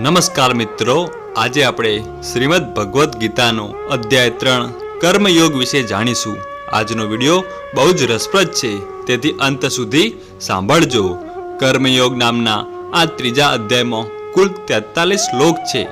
નમસ્કાર મિત્રો, આજે આપણે શ્રીમદ ભગવદ્ ગીતાનો અધ્યાય 3 કર્મયોગ વિશે જાણીશું। આજનો વિડીયો બહુ જ રસપ્રદ છે, તેથી અંત સુધી સાંભળજો। કર્મયોગ નામના આ ત્રીજા અધ્યાયમાં કુલ 43 શ્લોક છે।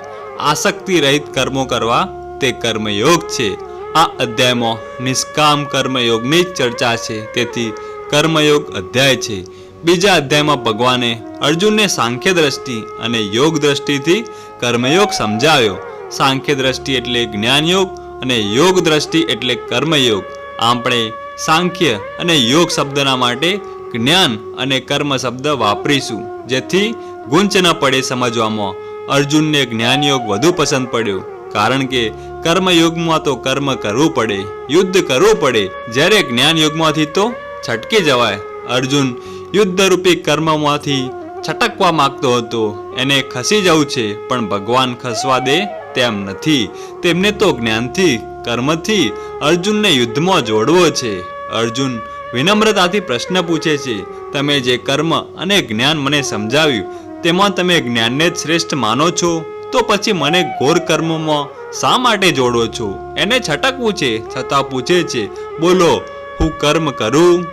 આસક્તિ રહિત કર્મો કરવા તે કર્મયોગ છે। આ અધ્યાયમાં નિષ્કામ કર્મયોગની જ ચર્ચા છે, તેથી કર્મયોગ અધ્યાય છે। બીજા અધ્યાયમાં ભગવાને અર્જુનને સાંખ્ય દ્રષ્ટિ અને યોગ દ્રષ્ટિથી કર્મયોગ સમજાવ્યો। સાંખ્ય દ્રષ્ટિ એટલે જ્ઞાનયોગ અને યોગ દ્રષ્ટિ એટલે કર્મયોગ। આપણે સાંખ્ય અને યોગ શબ્દના માટે જ્ઞાન અને કર્મ શબ્દ વાપરીશું, જેથી ગુંચ ન પડે સમજવામાં। અર્જુનને જ્ઞાનયોગ વધુ પસંદ પડ્યો, કારણ કે કર્મયોગમાં તો કર્મ કરવું પડે, યુદ્ધ કરવું પડે, જ્યારે જ્ઞાનયોગમાંથી તો છટકી જવાય। અર્જુન યુદ્ધરૂપી કર્મમાંથી છટકવા માંગતો હતો, એને ખસી જવું છે, પણ ભગવાન ખસવા દે તેમ નથી। તેમને તો જ્ઞાનથી કર્મથી અર્જુનને યુદ્ધમાં જોડવો છે। અર્જુન વિનમ્રતાથી પ્રશ્ન પૂછે છે, તમે જે કર્મ અને જ્ઞાન મને સમજાવ્યું તેમાં તમે જ્ઞાનને જ શ્રેષ્ઠ માનો છો, તો પછી મને ઘોર કર્મમાં શા માટે જોડો છો? એને છટકવું છે, છતાં પૂછે છે, બોલો હું કર્મ કરું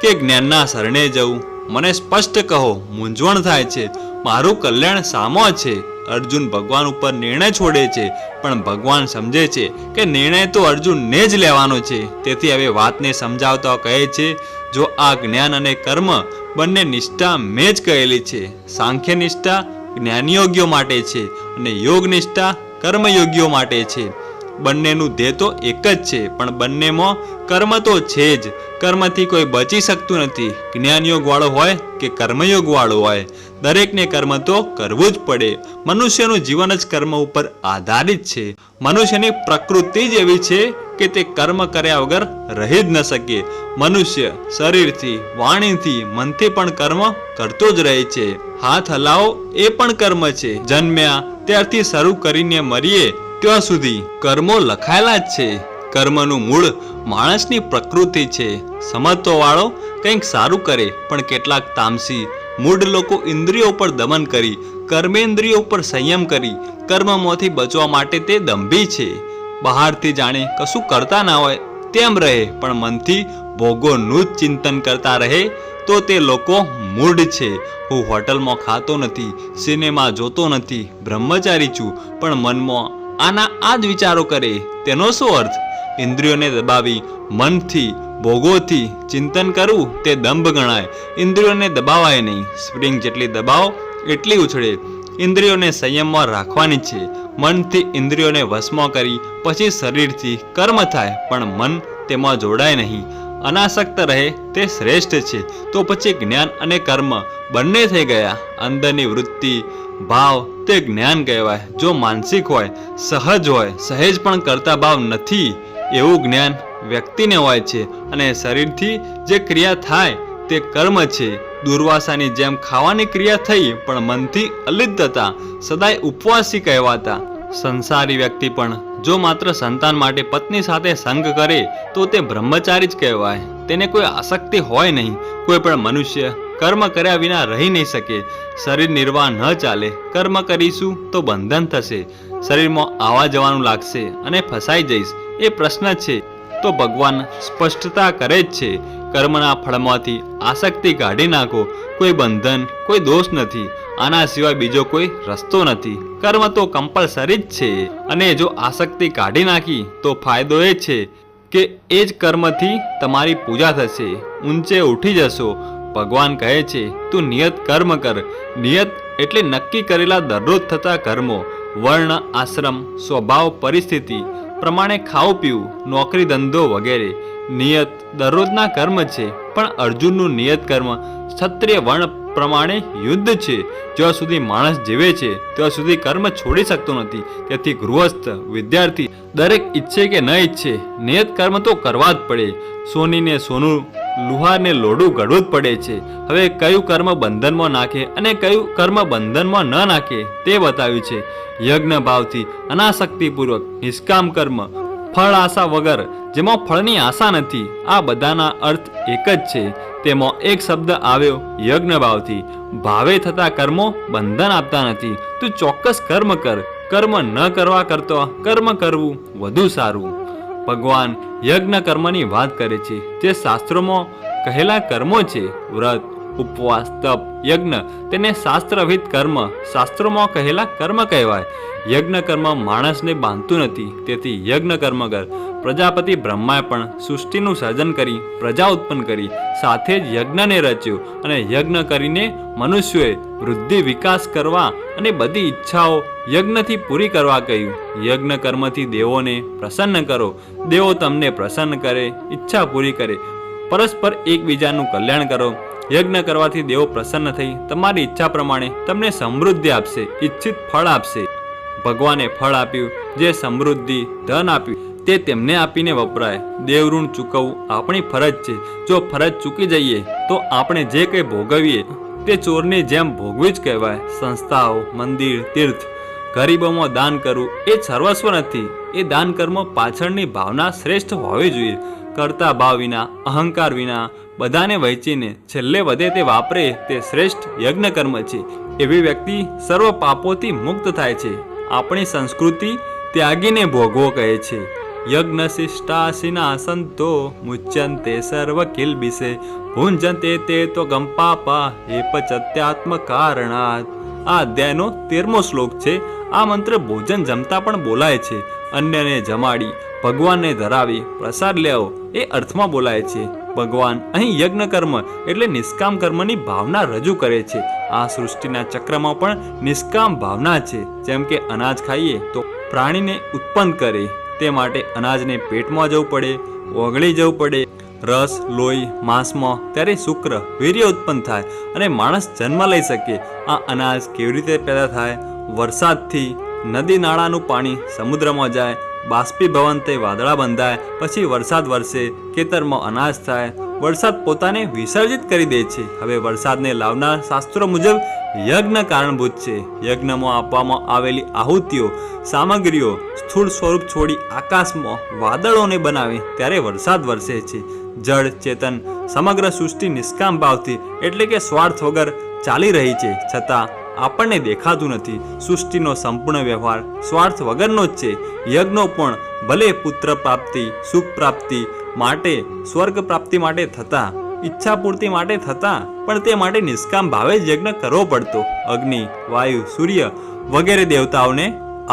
કે જ્ઞાનના શરણે જવું? મને સ્પષ્ટ કહો, મૂંઝવણ થાય છે, મારું કલ્યાણ સામો છે? અર્જુન ભગવાન ઉપર નિર્ણય છોડે છે, પણ ભગવાન સમજે છે કે નિર્ણય તો અર્જુનને જ લેવાનો છે। તેથી હવે વાતને સમજાવતા કહે છે, જો આ જ્ઞાન અને કર્મ બંને નિષ્ઠા મેં જ કહેલી છે। સાંખ્ય નિષ્ઠા જ્ઞાનયોગીઓ માટે છે અને યોગ નિષ્ઠા કર્મયોગીઓ માટે છે। બંનેનું ધ્યેય તો એક જ છે, પણ બંનેમાં કર્મ તો છે જ। કર્મથી કોઈ બચી શકતું નથી, જ્ઞાનયોગ વાળો હોય કે કર્મયોગ વાળો હોય, દરેકને કર્મ તો કરવું જ પડે। મનુષ્યનું જીવન જ કર્મ ઉપર આધારિત છે। મનુષ્યની પ્રકૃતિ જ એવી છે કે તે કર્મ કર્યા વગર રહી જ ન શકે। મનુષ્ય શરીરથી, વાણીથી, મનથી પણ કર્મ કરતો જ રહે છે। હાથ હલાવો એ પણ કર્મ છે। જન્મ્યા ત્યારથી શરૂ કરીને મરીએ ત્યાં સુધી કર્મો લખાયેલા જ છે। કર્મનું મૂળ માણસની પ્રકૃતિ છે। સમજતો વાળો કંઈક સારું કરે, પણ કેટલાક તામસી મૂળ લોકો ઇન્દ્રિયો પર દમન કરી, કર્મેન્દ્રિયો પર સંયમ કરી કર્મમાંથી બચવા માટે તે દંભી છે। બહારથી જાણે કશું કરતા ના હોય તેમ રહે, પણ મનથી ભોગોનું જ ચિંતન કરતા રહે તો તે લોકો મૂઢ છે। હું હોટલમાં ખાતો નથી, સિનેમા જોતો નથી, બ્રહ્મચારી છું, પણ મનમાં આના આ જ વિચારો કરે, તેનો શું અર્થ? ઇન્દ્રિયોને દબાવી મનથી ભોગોથી ચિંતન કરવું તે દંભ ગણાય। ઇન્દ્રિયોને દબાવાય નહીં, સ્પ્રિંગ જેટલી દબાવો એટલી ઉછળે। ઇન્દ્રિયોને સંયમમાં રાખવાની છે। મનથી ઇન્દ્રિયોને વશમાં કરી પછી શરીરથી કર્મ થાય, પણ મન તેમાં જોડાય નહીં, અનાસક્ત રહે તે શ્રેષ્ઠ છે। તો પછી જ્ઞાન અને કર્મ બંને થઈ ગયા। અંદરની વૃત્તિ ભાવ તે જ્ઞાન કહેવાય। જો માનસિક હોય, સહજ હોય, સહેજ પણ કરતા ભાવ નથી, એવું જ્ઞાન વ્યક્તિને હોય છે। અને શરીરથી જે ક્રિયા થાય તે કર્મ છે। દુર્વાસાની જેમ ખાવાની ક્રિયા થઈ, પણ મનથી અલિપ્ત હતા, સદાય ઉપવાસી કહેવાતા। સંસારી વ્યક્તિ પણ જો માત્ર સંતાન માટે પત્ની સાથે સંગ કરે તો તે બ્રહ્મચારી જ કહેવાય। તેને કોઈ આસક્તિ હોય નહીં। કોઈ પણ મનુષ્ય કર્મ કર્યા વિના રહી નહીં શકે। શરીર નિર્વાહ ન ચાલે, કર્મ કરીશું તો બંધન થશે, શરીરમાં આવવા જવાનું લાગશે અને ફસાઈ જઈશ, એ પ્રશ્ન છે। તો ભગવાન સ્પષ્ટતા કરે જ છે, કર્મના ફળમાંથી આસક્તિ કાઢી નાખો, કોઈ બંધન, કોઈ દોષ નથી, આના સિવાય બીજો કોઈ રસ્તો નથી। કર્મ તો કમ્પલસરી જ છે, અને જો આસક્તિ કાઢી નાખી તો ફાયદો એ છે કે એ જ કર્મથી તમારી પૂજા થશે, ઊંચે ઉઠી જશો। ભગવાન કહે છે, તું નિયત કર્મ કર। નિયત એટલે નક્કી કરેલા દરરોજ થતા કર્મો, વર્ણ, આશ્રમ, સ્વભાવ, પરિસ્થિતિ પ્રમાણે ખાવું પીવું, નોકરી ધંધો વગેરે નિયત દરરોજના કર્મ છે। પણ અર્જુનનું નિયત કર્મ ક્ષત્રિય વર્ણ પ્રમાણે યુદ્ધ છે। જ્યાં સુધી માણસ જીવે છે ત્યાં સુધી કર્મ છોડી શકતો નથી। તેથી ગૃહસ્થ, વિદ્યાર્થી દરેક ઈચ્છે કે ન ઈચ્છે નિયત કર્મ તો કરવા જ પડે। સોનીને સોનું, લુહારને લોઢું ઘડવું જ પડે છે। હવે કયું કર્મ બંધનમાં નાખે અને કયું કર્મ બંધનમાં ન નાખે તે બતાવ્યું છે। યજ્ઞ ભાવથી અનાસક્તિપૂર્વક નિષ્કામ કર્મ, ફળ આશા વગર જેમાં ફળની આશા નથી, આ બધાના અર્થ એક જ છે। તેમાં એક શબ્દ આવ્યો યજ્ઞ ભાવથી. ભાવે થતા કર્મો બંધન આપતા નથી. તું ચોક્કસ કર્મ કર. કર્મ ન કરવા કરતો કર્મ કરવું વધુ સારું. ભગવાન યજ્ઞ કર્મની વાત કરે છે, જે શાસ્ત્રોમાં કહેલા કર્મો છે. વ્રત, ઉપવાસ, તપ, યજ્ઞ તેને શાસ્ત્રવિદ કર્મ, શાસ્ત્રોમાં કહેલા કર્મ કહેવાય. યજ્ઞ કર્મ માણસને બાંધતું નથી, તેથી યજ્ઞ કર્મ કર. પ્રજાપતિ બ્રહ્માએ પણ સૃષ્ટિનું સર્જન કરી પ્રજા ઉત્પન્ન કરી, સાથે જ યજ્ઞને રચ્યો અને યજ્ઞ કરીને મનુષ્યોએ વૃદ્ધિ વિકાસ કરવા અને બધી ઈચ્છાઓ યજ્ઞથી પૂરી કરવા કહ્યું. યજ્ઞ કર્મથી દેવોને પ્રસન્ન કરો. દેવો તમને પ્રસન્ન કરે, ઈચ્છા પૂરી કરે. પરસ્પર એકબીજાનું કલ્યાણ કરો. યજ્ઞ કરવાથી દેવો પ્રસન્ન થઈ તમારી ઈચ્છા પ્રમાણે તમને સમૃદ્ધિ આપશે, ઈચ્છિત ફળ આપશે. ભગવાને ફળ આપ્યું, જે સમૃદ્ધિ ધન આપ્યું તે તેમને આપીને વપરાય. દેવ ઋણ ચૂકવવું આપણી ફરજ છે. જો ફરજ ચૂકી જઈએ તો આપણે જે કંઈ ભોગવીએ તે ચોરની જેમ ભોગવી જ કહેવાય. સંસ્થાઓ, મંદિર, તીર્થ, ગરીબોમાં દાન કરવું એ સર્વસ્વ નથી. એ દાન કર્મ પાછળની ભાવના શ્રેષ્ઠ હોવી જોઈએ. કરતા ભાવ વિના, અહંકાર વિના બધાને વહેંચીને છેલ્લે વધે તે વાપરે તે શ્રેષ્ઠ યજ્ઞ કર્મ છે. એવી વ્યક્તિ સર્વ પાપોથી મુક્ત થાય છે. આપણી સંસ્કૃતિ ત્યાગીને ભોગવો કહે છે. યજ્ઞ શિષ્ટાશિના સંતો મુચ્યંતે સર્વ કિલ્બિષે ભુંજંતે તે તો ગંપાપા હે પચત્યાત્મ કારણાત. આ અધ્યાયનો 13મો શ્લોક છે. આ મંત્ર ભોજન જમતા પણ બોલાય છે. અન્યને જમાડી ભગવાનને ધરાવી પ્રસાદ લેવો એ અર્થમાં બોલાય છે. ભગવાન અહીં યજ્ઞ કર્મ એટલે નિષ્કામ કર્મની ભાવના રજૂ કરે છે. આ સૃષ્ટિના ચક્રમાં પણ નિષ્કામ ભાવના છે. જેમ કે અનાજ ખાઈએ તો પ્રાણીને ઉત્પન્ન કરે, તે માટે અનાજને પેટમાં જવું પડે, ઓગળી જવું પડે. રસ, લોહી, માંસમાં ત્યારે શુક્ર, વીર્ય ઉત્પન્ન થાય અને માણસ જન્મ લઈ શકે. આ અનાજ કેવી રીતે પેદા થાય? વરસાદથી. નદી નાળાનું પાણી સમુદ્રમાં જાય, બાષ્પીભવન થઈ વાદળા બંધાય, પછી વરસાદ વરસે, ખેતરમાં અનાજ થાય. વરસાદ પોતાને વિસર્જિત કરી દે છે. હવે વરસાદને લાવનાર શાસ્ત્રો મુજબ યજ્ઞ કારણભૂત છે. યજ્ઞમાં આપવામાં આવેલી આહુતિઓ, સામગ્રીઓ સ્થૂળ સ્વરૂપ છોડી આકાશમાં વાદળોને બનાવે ત્યારે વરસાદ વરસે છે. જળ ચેતન સમગ્ર સૃષ્ટિ નિષ્કામ ભાવથી એટલે કે સ્વાર્થ વગર ચાલી રહી છે, છતાં આપણને દેખાતું નથી. સૃષ્ટિનો સંપૂર્ણ વ્યવહાર સ્વાર્થ વગરનો જ છે. યજ્ઞો પણ ભલે પુત્ર પ્રાપ્તિ, સુખ પ્રાપ્તિ માટે, સ્વર્ગ પ્રાપ્તિ માટે થતા, ઈચ્છા પૂર્તિ માટે થતા, પણ તે માટે નિષ્કામ ભાવે જ યજ્ઞ કરવો પડતો. અગ્નિ, વાયુ, સૂર્ય વગેરે દેવતાઓને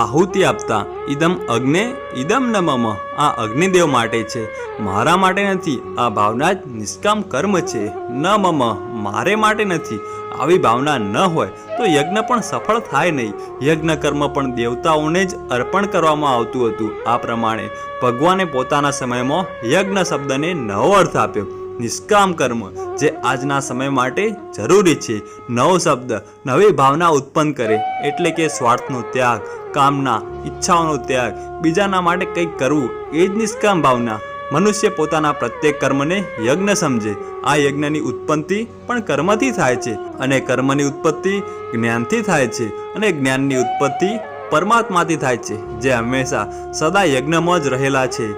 આહુતિ આપતા. ઇદમ અગ્ને ઇદમ ન મમ. આ અગ્નિદેવ માટે છે, મારા માટે નથી. આ ભાવના જ નિષ્કામ કર્મ છે. ન મમ, મારે માટે નથી. આવી ભાવના ન હોય તો યજ્ઞ પણ સફળ થાય નહીં. યજ્ઞ કર્મ પણ દેવતાઓને જ અર્પણ કરવામાં આવતું હતું. આ પ્રમાણે ભગવાને પોતાના સમયમાં યજ્ઞ શબ્દને નવો અર્થ આપ્યો. નિષ્કામ કર્મ જે આજના સમય માટે જરૂરી છે. નવો શબ્દ નવી ભાવના ઉત્પન્ન કરે, એટલે કે સ્વાર્થનો ત્યાગ, કામના, ઈચ્છાઓનો ત્યાગ, બીજાના માટે કંઈક કરવું એ જ નિષ્કામ ભાવના. મનુષ્ય પોતાના પ્રત્યેક કર્મને યજ્ઞ સમજે. આ યજ્ઞની ઉત્પત્તિ પણ કર્મથી થાય છે, અને કર્મની ઉત્પત્તિ જ્ઞાનથી થાય છે, અને જ્ઞાનની ઉત્પત્તિ પરમાત્માથી થાય છે, જે હંમેશા સદા યજ્ઞમાં જ રહેલા છે.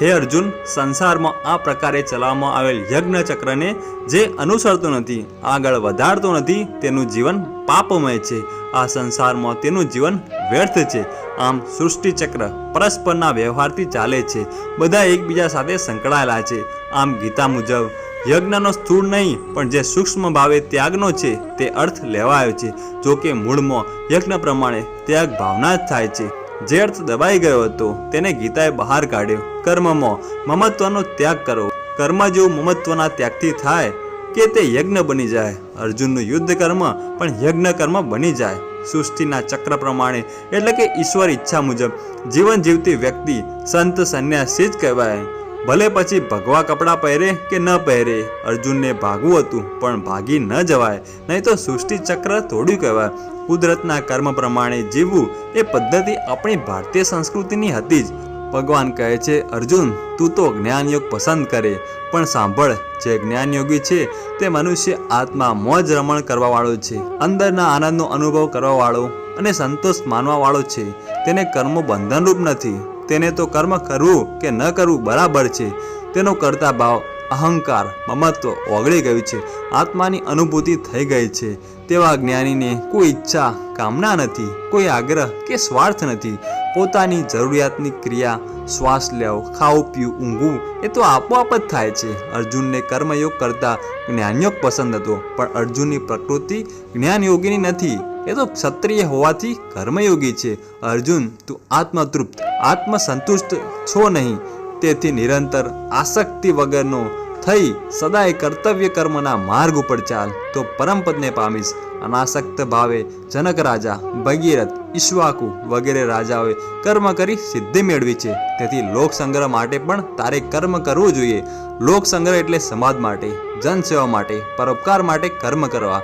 હે અર્જુન, સંસારમાં આ પ્રકારે ચલાવવામાં આવેલ યજ્ઞ ચક્રને જે અનુસરતો નથી, આગળ વધારતો નથી, તેનું જીવન પાપમય છે. આ સંસારમાં તેનું જીવન વ્યર્થ છે. આમ સૃષ્ટિ ચક્ર પરસ્પરના વ્યવહારથી ચાલે છે. બધા એકબીજા સાથે સંકળાયેલા છે. આમ ગીતા મુજબ યજ્ઞનો સ્થૂળ નહીં પણ જે સૂક્ષ્મ ભાવે ત્યાગનો છે તે અર્થ લેવાયો છે. જો કે મૂળમાં યજ્ઞ પ્રમાણે ત્યાગ ભાવના જ થાય છે. જે અર્થ દબાઈ ગયો હતો તેને ગીતાએ બહાર કાઢ્યો. કર્મમાં મમત્વનો ત્યાગ કરો. કર્મ જેવું મમત્વના ત્યાગથી થાય કે તે યજ્ઞ બની જાય. અર્જુનનું યુદ્ધ કર્મ પણ યજ્ઞ કર્મ બની જાય. સૃષ્ટિના ચક્ર પ્રમાણે એટલે કે ઈશ્વર ઈચ્છા મુજબ જીવન જીવતી વ્યક્તિ સંત સંન્યાસી જ કહેવાય. ભલે પછી ભગવા કપડાં પહેરે કે ન પહેરે. અર્જુનને ભાગવું હતું પણ ભાગી ન જવાય, નહીં તો સૃષ્ટિ ચક્ર તોડ્યું કહેવાય. કુદરતના કર્મ પ્રમાણે જીવવું એ પદ્ધતિ આપણી ભારતીય સંસ્કૃતિની હતી જ. ભગવાન કહે છે, અર્જુન તું તો જ્ઞાનયોગ પસંદ કરે, પણ સાંભળ, જે જ્ઞાનયોગી છે તે મનુષ્ય આત્મા મોજ રમણ કરવાવાળો છે, અંદરના આનંદનો અનુભવ કરવાવાળો અને સંતોષ માનવાવાળો છે. તેને કર્મો બંધનરૂપ નથી. તેને તો કર્મ કરવું કે ન કરવું બરાબર છે. તેનો કરતા ભાવ અહંકાર મમત્વ ઓગળી ગયું છે, આત્માની અનુભૂતિ થઈ ગઈ છે તેવા જ્ઞાનીને કોઈ ઈચ્છા કામના નથી, કોઈ આગ્રહ કે સ્વાર્થ નથી. પોતાની જરૂરિયાતની ક્રિયા, શ્વાસ લેવો, ખાવું પીવું, ઊંઘવું એ તો આપોઆપ જ થાય છે. અર્જુનને કર્મયોગ કરતા જ્ઞાનયોગ પસંદ હતો, પણ અર્જુનની પ્રકૃતિ જ્ઞાનયોગીની નથી, એ તો ક્ષત્રિય હોવાથી કર્મયોગી છે. અર્જુન, તું આત્મતૃપ્ત આત્મસંતુષ્ટ છો નહીં, તેથી નિરંતર આસક્તિ વગરનો થઈ સદાય કર્તવ્ય કર્મના માર્ગ ઉપર ચાલ, તો પરમપદને પામીશ. અનાસક્ત ભાવે જનક રાજા, ભગીરથ, ઈક્ષ્વાકુ વગેરે રાજાઓએ કર્મ કરી સિદ્ધિ મેળવી છે. તેથી લોક સંગ્રહ માટે પણ તારે કર્મ કરવું જોઈએ. લોક સંગ્રહ એટલે સમાજ માટે, જનસેવા માટે, પરોપકાર માટે કર્મ કરવા,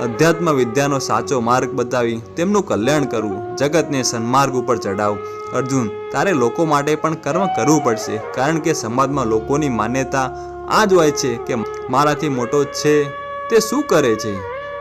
અધ્યાત્મ વિદ્યાનો સાચો માર્ગ બતાવી તેમનું કલ્યાણ કરવું, જગતને સન્માર્ગ ઉપર ચડાવવું. અર્જુન, તારે લોકો માટે પણ કર્મ કરવું પડશે, કારણ કે સમાજમાં લોકોની માન્યતા આ જ હોય છે કે મારાથી મોટો છે તે શું કરે છે,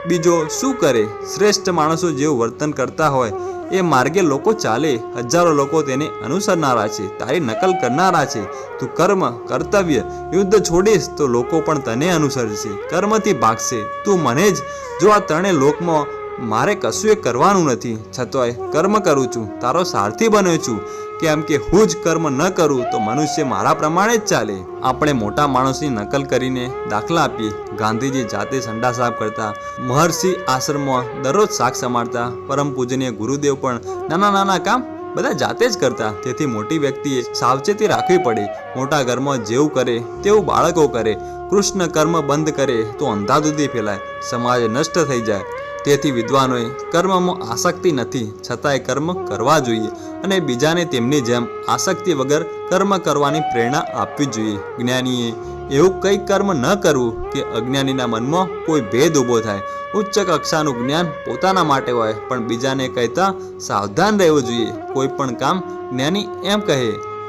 બીજો શું કરે. શ્રેષ્ઠ માણસો જેવું વર્તન કરતા હોય એ માર્ગે લોકો ચાલે, હજારો લોકો તેને અનુસરનારા છે, તારી નકલ કરનારા છે. તું કર્મ, કર્તવ્ય, યુદ્ધ છોડીશ તો લોકો પણ તને અનુસરશે, કર્મથી ભાગશે. તું મને જ જો આ ત્રણેય લોકમાં મારે કશું એ કરવાનું નથી, છતાંય કર્મ કરું છું, તારો સારથી બન્યો છું. કેમ કે હું જ કર્મ ન કરું તો મનુષ્ય મારા પ્રમાણે જ ચાલે. આપણે મોટા માણસની નકલ કરીને દાખલા આપીએ. ગાંધીજી જાતે સંડા સાફ કરતા, મહર્ષિ આશ્રમમાં દરરોજ શાક સમારતા, પરમ પૂજનીય ગુરુદેવ પણ નાના નાના કામ બધા જાતે જ કરતા. તેથી મોટી વ્યક્તિએ સાવચેતી રાખવી પડે. મોટા ઘરમાં જેવું કરે તેવું બાળકો કરે. કૃષ્ણ કર્મ બંધ કરે તો અંધાધૂંધી ફેલાય, સમાજ નષ્ટ થઈ જાય. તેથી વિદ્વાનોએ કર્મમાં આસક્તિ નથી, છતાંય કર્મ કરવા જોઈએ અને બીજાને તેમની જેમ આસક્તિ વગર કર્મ કરવાની પ્રેરણા આપવી જોઈએ. જ્ઞાનીએ એવું કંઈ કર્મ ન કરવું કે અજ્ઞાનીના મનમાં કોઈ ભેદ ઊભો થાય. ઉચ્ચ કક્ષાનું જ્ઞાન પોતાના માટે હોય, પણ બીજાને કહેતા સાવધાન રહેવું જોઈએ. કોઈ પણ કામ જ્ઞાની એમ કહે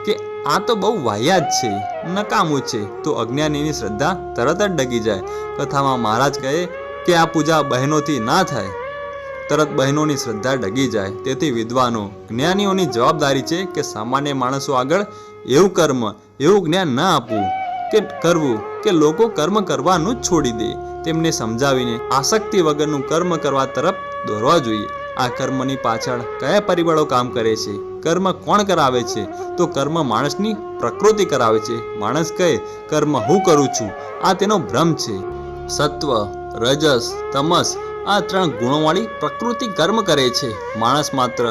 કે આ તો બહુ વાહિયાત છે, નકામું છે, તો અજ્ઞાનીની શ્રદ્ધા તરત જ ડગી જાય. કથામાં મહારાજ કહે કે આ પૂજા બહેનોથી ના થાય, તરત બહેનોની શ્રદ્ધા ડગી જાય. તેથી વિદ્વાનો, જ્ઞાનીઓની જવાબદારી છે કે સામાન્ય માણસો આગળ એવું કર્મ, એવું જ્ઞાન ના આપવું કે કરવું કે લોકો કર્મ કરવાનું જ છોડી દે. તેમને સમજાવીને આસક્તિ વગરનું કર્મ કરવા તરફ દોરવા જોઈએ. આ કર્મની પાછળ કયા પરિબળો કામ કરે છે, કર્મ કોણ કરાવે છે? તો કર્મ માણસની પ્રકૃતિ કરાવે છે. માણસ કહે કર્મ હું કરું છું, આ તેનો ભ્રમ છે. સત્વ, રજસ, તમસ આ ત્રણ ગુણોવાળી પ્રકૃતિ કર્મ કરે છે. માણસ માત્ર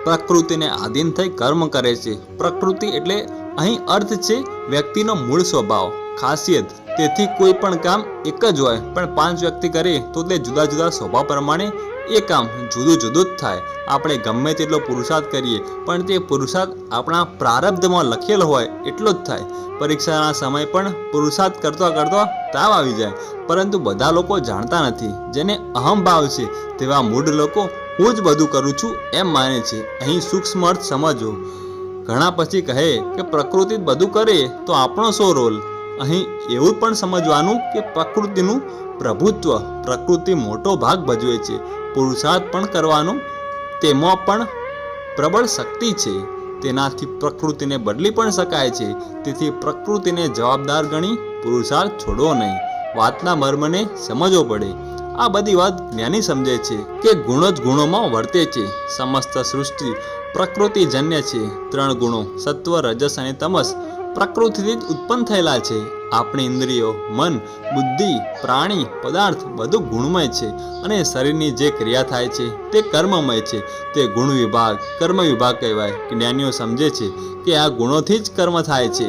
પ્રકૃતિને આધીન થઈ કર્મ કરે છે. પ્રકૃતિ એટલે અહીં અર્થ છે વ્યક્તિનો મૂળ સ્વભાવ, ખાસિયત. તેથી કોઈ પણ કામ એક જ હોય, પણ 5 વ્યક્તિ કરે તો તે જુદા જુદા સ્વભાવ પ્રમાણે એ કામ જુદું જુદું જ થાય. આપણે ગમે તેટલો પુરુષાર્થ કરીએ પણ તે પુરુષાર્થ આપણા પ્રારબ્ધમાં લખેલો હોય એટલો જ થાય. પરીક્ષાના સમય પણ પુરુષાર્થ કરતો કરતો તાવ આવી જાય, પરંતુ બધા લોકો જાણતા નથી. જેને અહંભાવ છે તેવા મૂઢ લોકો હું જ બધું કરું છું એમ માને છે. અહીં સૂક્ષ્મ અર્થ સમજો. ઘણા પછી કહે કે પ્રકૃતિ બધું કરે તો આપણો શો રોલ? અહીં એવું પણ સમજવાનું કે પ્રકૃતિનું પ્રભુત્વ, પ્રકૃતિ મોટો ભાગ ભજવે છે. પુરુષાર્થ પણ કરવાનું તેમાં પણ પ્રબળ શક્તિ છે. તેનાથી પ્રકૃતિને બદલી પણ શકાય છે. તેથી પ્રકૃતિને જવાબદાર ગણી પુરુષાર્થ છોડવો નહીં. વાતના મર્મને સમજવો પડે. આ બધી વાત જ્ઞાની સમજે છે કે ગુણો જ ગુણોમાં વર્તે છે. સમસ્ત સૃષ્ટિ પ્રકૃતિજન્ય છે. 3 ગુણો સત્વ, રજસ અને તમસ પ્રકૃતિથી જ ઉત્પન્ન થયેલા છે. આપણી ઇન્દ્રિયો, મન, બુદ્ધિ, પ્રાણી, પદાર્થ બધું ગુણમય છે અને શરીરની જે ક્રિયા થાય છે તે કર્મમય છે. તે ગુણ વિભાગ, કર્મ વિભાગ કહેવાય. જ્ઞાનીઓ સમજે છે કે આ ગુણોથી જ કર્મ થાય છે.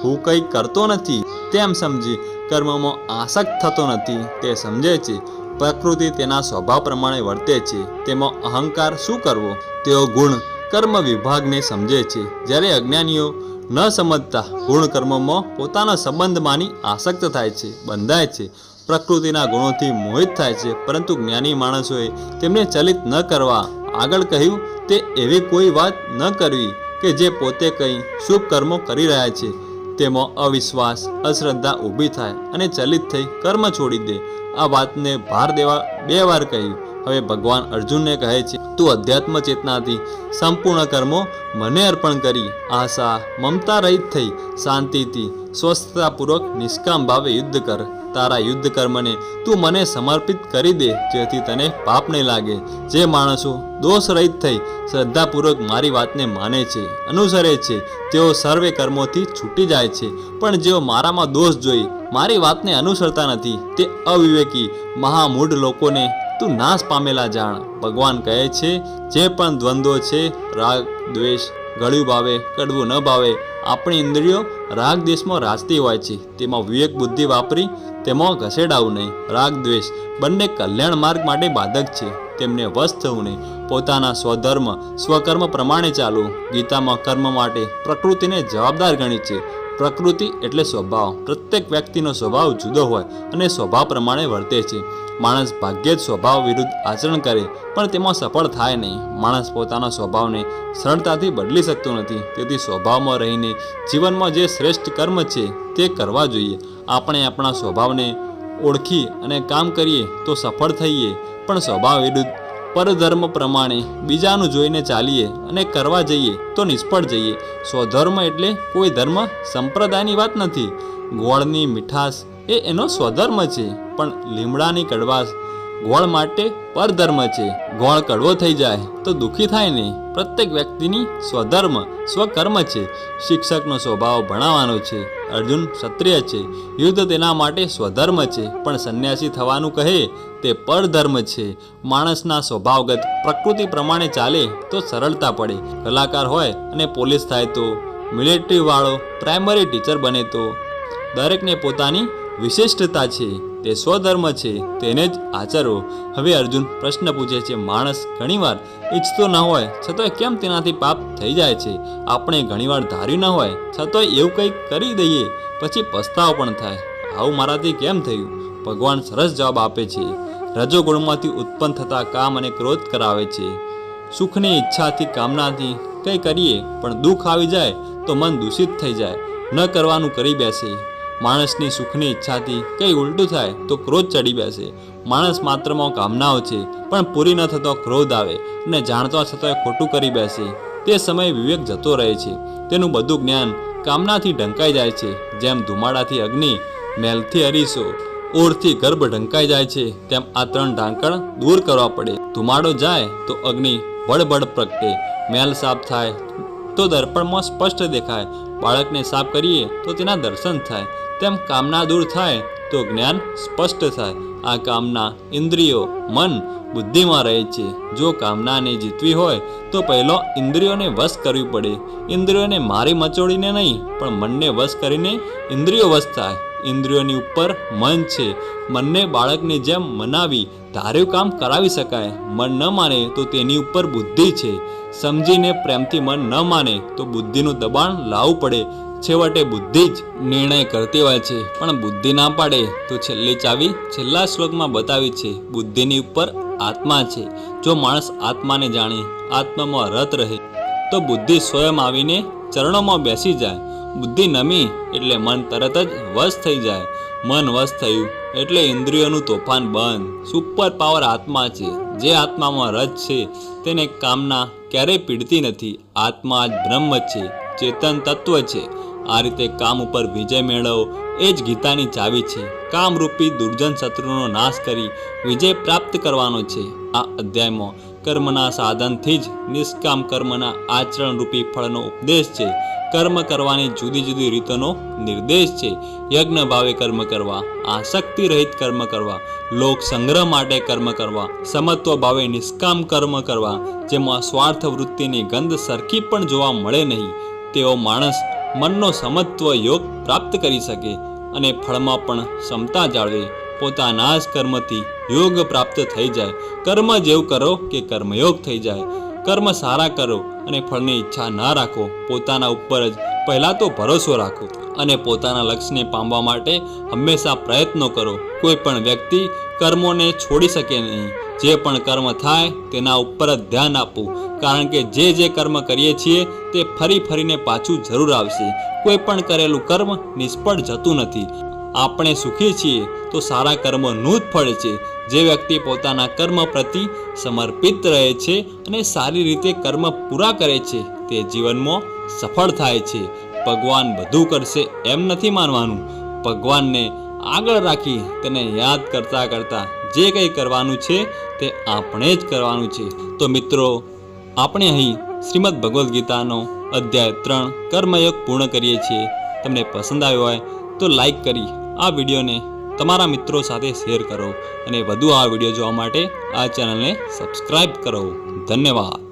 હું કંઈ કરતો નથી તેમ સમજી કર્મમાં આસક્ત થતો નથી તે સમજે છે. પ્રકૃતિ તેના સ્વભાવ પ્રમાણે વર્તે છે. તેમાં અહંકાર શું કરવો? તેઓ ગુણ કર્મ વિભાગને સમજે છે. જ્યારે અજ્ઞાનીઓ ન સમજતા ગુણ કર્મમાં પોતાના સંબંધ માની આસક્ત થાય છે, બંધાય છે, પ્રકૃતિના ગુણોથી મોહિત થાય છે. પરંતુ જ્ઞાની માણસોએ તેમને ચલિત ન કરવા આગળ કહ્યું તે એવી કોઈ વાત ન કરવી કે જે પોતે કંઈ શુભ કર્મો કરી રહ્યા છે તેમાં અવિશ્વાસ, અશ્રદ્ધા ઊભી થાય અને ચલિત થઈ કર્મ છોડી દે. આ વાતને ભાર દેવા 2 વાર કહ્યું. હવે ભગવાન અર્જુનને કહે છે, તું અધ્યાત્મ ચેતનાથી સંપૂર્ણ કર્મો મને અર્પણ કરી આશા મમતા રહિત થઈ શાંતિથી સ્વસ્થતાપૂર્વક નિષ્કામ ભાવે યુદ્ધ કર. તારા યુદ્ધ કર્મને તું મને સમર્પિત કરી દે, જેથી તને પાપ નહીં લાગે. જે માણસો દોષ રહિત થઈ શ્રદ્ધાપૂર્વક મારી વાતને માને છે, અનુસરે છે, તેઓ સર્વે કર્મોથી છૂટી જાય છે. પણ જેઓ મારામાં દોષ જોઈ મારી વાતને અનુસરતા નથી, તે અવિવેકી મહામૂઢ લોકોને તું નાશ પામેલા જાણ. ભગવાન કહે છે, જે પણ દ્વંદ્વો છે, રાગ દ્વેષ, ગળ્યું ભાવે કડવું ન ભાવે, આપણી ઇન્દ્રિયો રાગ દ્વેષમાં રાજતી હોય છે. તેમાં વિવેક બુદ્ધિ વાપરી તેમાં ઘસેડાવું નહીં. રાગ દ્વેષ બંને કલ્યાણ માર્ગ માટે બાધક છે. તેમને વશ થવું નહીં. પોતાના સ્વધર્મ સ્વકર્મ પ્રમાણે ચાલવું. ગીતામાં કર્મ માટે પ્રકૃતિને જવાબદાર ગણી છે. પ્રકૃતિ એટલે સ્વભાવ. પ્રત્યેક વ્યક્તિનો સ્વભાવ જુદો હોય અને સ્વભાવ પ્રમાણે વર્તે છે. માણસ ભાગ્યે જ સ્વભાવ વિરુદ્ધ આચરણ કરે પણ તેમાં સફળ થાય નહીં. માણસ પોતાના સ્વભાવને સરળતાથી બદલી શકતો નથી. તેથી સ્વભાવમાં રહીને જીવનમાં જે શ્રેષ્ઠ કર્મ છે તે કરવા જોઈએ. આપણે આપણા સ્વભાવને ઓળખી અને કામ કરીએ તો સફળ થઈએ, પણ સ્વભાવ વિરુદ્ધ પરધર્મ પ્રમાણે બીજાનું જોઈને ચાલીએ અને કરવા જઈએ તો નિષ્ફળ જઈએ. સ્વધર્મ એટલે કોઈ ધર્મ સંપ્રદાયની વાત નથી. ગોળની મીઠાશ એ એનો સ્વધર્મ છે, પણ લીમડાની કડવાશ ગોળ માટે પરધર્મ છે. ગોળ કડવો થઈ જાય તો દુઃખી થાય નહીં. પ્રત્યેક વ્યક્તિની સ્વધર્મ સ્વકર્મ છે. શિક્ષકનો સ્વભાવ ભણાવવાનો છે. અર્જુન ક્ષત્રિય છે, યુદ્ધ તેના માટે સ્વધર્મ છે, પણ સંન્યાસી થવાનું કહે તે પરધર્મ છે. માણસના સ્વભાવગત પ્રકૃતિ પ્રમાણે ચાલે તો સરળતા પડે. કલાકાર હોય અને પોલીસ થાય તો, મિલિટરી વાળો પ્રાઇમરી ટીચર બને તો, દરેકને પોતાની વિશિષ્ટતા છે, તે સ્વધર્મ છે, તેને જ આચરવો. હવે અર્જુન પ્રશ્ન પૂછે છે, માણસ ઘણીવાર ઈચ્છતો ન હોય છતાંય કેમ તેનાથી પાપ થઈ જાય છે? આપણે ઘણીવાર ધાર્યું ન હોય છતાંય એવું કંઈક કરી દઈએ પછી પસ્તાવો પણ થાય. આવું મારાથી કેમ થયું? ભગવાન સરસ જવાબ આપે છે. રજોગુણમાંથી ઉત્પન્ન થતા કામ અને ક્રોધ કરાવે છે. સુખની ઈચ્છાથી કામનાથી કંઈ કરીએ પણ દુઃખ આવી જાય તો મન દૂષિત થઈ જાય, ન કરવાનું કરી બેસે. માણસની સુખની ઈચ્છાથી કંઈ ઉલટું થાય તો ક્રોધ ચડી બેસે. માણસ માત્રમાં કામનાઓ છે, પણ પૂરી ન થતો ક્રોધ આવે અને જાણતો છતાંય ખોટું કરી બેસે. તે સમયે વિવેક જતો રહે છે. તેનું બધું જ્ઞાન કામનાથી ઢંકાઈ જાય છે. જેમ ધુમાડાથી અગ્નિ, મેલથી અરીસો, ઓરથી ગર્ભ ઢંકાઈ જાય છે, તેમ આ ત્રણ ઢાંકણ દૂર કરવા પડે. ધુમાડો જાય તો અગ્નિ બળબડ પ્રગટે, મેલ સાફ થાય તો દર્પણમાં સ્પષ્ટ દેખાય, બાળકને સાફ કરીએ તો તેના દર્શન થાય, તેમ કામના દૂર થાય તો જ્ઞાન સ્પષ્ટ થાય. આ કામના ઇન્દ્રિયો મન બુદ્ધિમાં રહે છે. જો કામનાને જીતવી હોય તો પહેલો ઇન્દ્રિયોને વશ કરવી પડે. ઇન્દ્રિયોને મારી મચોડીને નહીં, પણ મનને વશ કરીને ઇન્દ્રિયો વશ થાય. ઇન્દ્રિયોની ઉપર મન છે. મનને બાળકની જેમ મનાવી ધાર્યું કામ કરાવી શકાય. મન ન માને તો તેની ઉપર બુદ્ધિ છે. સમજીને પ્રેમથી મન ન માને તો બુદ્ધિનું દબાણ લાવવું પડે. છેવટે બુદ્ધિ જ નિર્ણય કરતી હોય છે, પણ બુદ્ધિ ના પાડે તો છેલ્લી ચાવી છેલ્લા શ્લોકમાં બતાવી છે. બુદ્ધિની ઉપર આત્મા છે. જો માણસ આત્માને જાણે, આત્મામાં રત રહે તો બુદ્ધિ સ્વયં આવીને ચરણોમાં બેસી જાય. બુદ્ધિ નમી એટલે મન તરત જ વશ થઈ જાય. મન વશ થયું એટલે ઇન્દ્રિયોનું તોફાન બંધ. સુપર પાવર આત્મા છે. જે આત્મામાં રત છે તેને કામના ક્યારેય પીડતી નથી. આત્મા જ બ્રહ્મ છે, ચેતન તત્વ છે. આ રીતે કામ ઉપર વિજય મેળવો એ જ ગીતાની ચાવી છે. કામરૂપી દુર્જન શત્રુનો નાશ કરી વિજય પ્રાપ્ત કરવાનો છે. આ અધ્યાયમાં કર્મના સાધનથી જ નિષ્કામ કર્મના આચરણરૂપી ફળનો ઉપદેશ છે. કર્મ કરવાની જુદી જુદી રીતોનો નિર્દેશ છે. યજ્ઞ ભાવે કર્મ કરવા, આસક્તિ રહિત કર્મ કરવા, લોક સંગ્રહ માટે કર્મ કરવા, સમત્વ ભાવે નિષ્કામ કર્મ કરવા, જેમાં સ્વાર્થ વૃત્તિની ગંધ સરખી પણ જોવા મળે નહીં, તેવો માણસ મનનો સમત્વ યોગ પ્રાપ્ત કરી શકે અને ફળમાં પણ ક્ષમતા જાળવે. પોતાના જ કર્મથી યોગ પ્રાપ્ત થઈ જાય. કર્મ જેવું કરો કે કર્મયોગ થઈ જાય. કર્મ સારા કરો અને ફળની ઈચ્છા ના રાખો. પોતાના ઉપર જ પહેલાં તો ભરોસો રાખો અને પોતાના લક્ષ્યને પામવા માટે હંમેશા પ્રયત્નો કરો. કોઈ પણ વ્યક્તિ કર્મોને છોડી શકે નહીં. જે પણ કર્મ થાય તેના ઉપર જ ધ્યાન આપવું, કારણ કે જે કર્મ કરીએ છીએ તે ફરી ફરીને પાછું જરૂર આવશે. કોઈ પણ કરેલું કર્મ નિષ્ફળ જતું નથી. આપણે સુખી છીએ તો સારા કર્મોનું જ ફળ છે. જે વ્યક્તિ પોતાના કર્મ પ્રતિ સમર્પિત રહે છે અને સારી રીતે કર્મ પૂરા કરે છે તે જીવનમાં સફળ થાય છે. ભગવાન બધું કરશે એમ નથી માનવાનું. ભગવાનને આગળ રાખી તેને યાદ કરતાં કરતાં જે કંઈ કરવાનું છે તે આપણે જ કરવાનું છે. તો મિત્રો, આપણે અહીં શ્રીમદ ભગવદ્ ગીતાનો અધ્યાય 3 કર્મયોગ પૂર્ણ કરીએ છીએ. તમને પસંદ આવ્યો હોય તો લાઈક કરી આ વિડીયોને તમારા મિત્રો સાથે શેર કરો અને વધુ આ વિડીયો જોવા માટે આ ચેનલને સબસ્ક્રાઈબ કરો. ધન્યવાદ.